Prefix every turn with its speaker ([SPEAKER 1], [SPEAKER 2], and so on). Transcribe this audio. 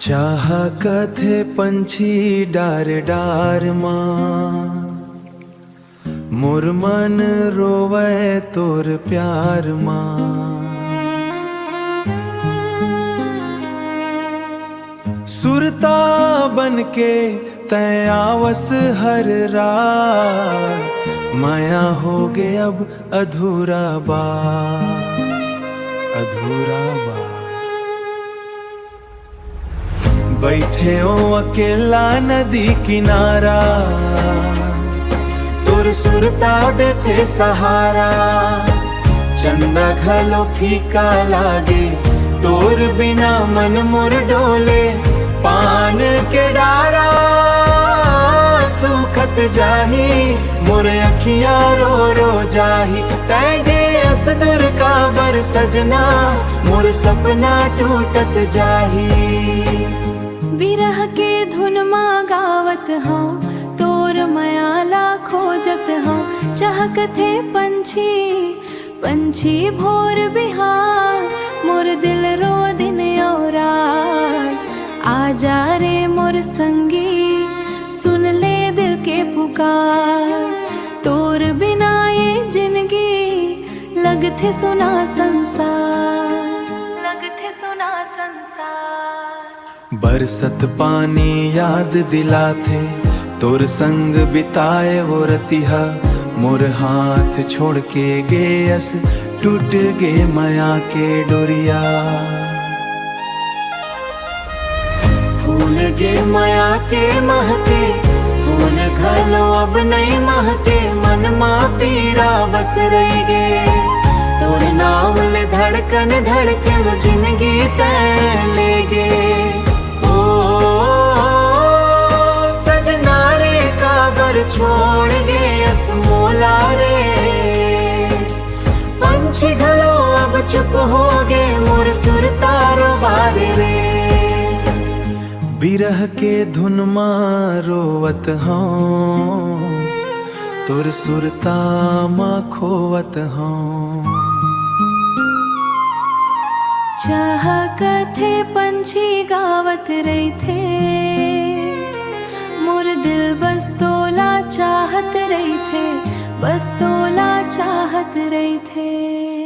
[SPEAKER 1] चाह कथे पंछी डार डार मां, मोर मन रोवे तोर प्यार मां। सुरता बनके तै आवस हर रात, माया हो गे अब अधूरा बार, अधूरा बार। बैठे हो अकेला नदी किनारा, तोर सुरता देते सहारा। चंदा घलो फीका लागे, तोर बिना मन मोर डोले। पान के डारा सुखत जाही, मोर अखियां रो रो जाही। तैगे असदुर का बर सजना, मोर सपना टूटत जाही।
[SPEAKER 2] विरह के धुन माँ गावत हूँ, तोर मयाला खोजत हूँ। चहक थे पंछी पंछी भोर बिहार, मोर दिल रो दिन और रात। आजा रे मोर संगी, सुन ले दिल के पुकार। तोर बिना ये जिंदगी लगथे सुना संसार, लगथे सुना संसार।
[SPEAKER 1] बरसत पानी याद दिलाथे, तोर संग बिताए वो रतिहा। मोर हाथ छोड़ के गेयस, टूट गे माया के डोरिया।
[SPEAKER 2] फूल गे माया के महके, फूल घलो अब नहीं महके। मन मा पीरा बस रह गे, तोर नाम ले धड़कन धड़के लो जिंदगी तै ले गे। छोड़ गे असमोला रे, पंछी घलो अब चुप हो गे। मोर सुर तारो बारे रे,
[SPEAKER 1] बिरह के धुन मां रोवत हूँ। तोर सुरता मां खोवत हूँ।
[SPEAKER 2] चाह कथे पंछी गावत रही थे, मोर दिल बस तोला चाहत रही थे, बस तोला चाहत रही थे।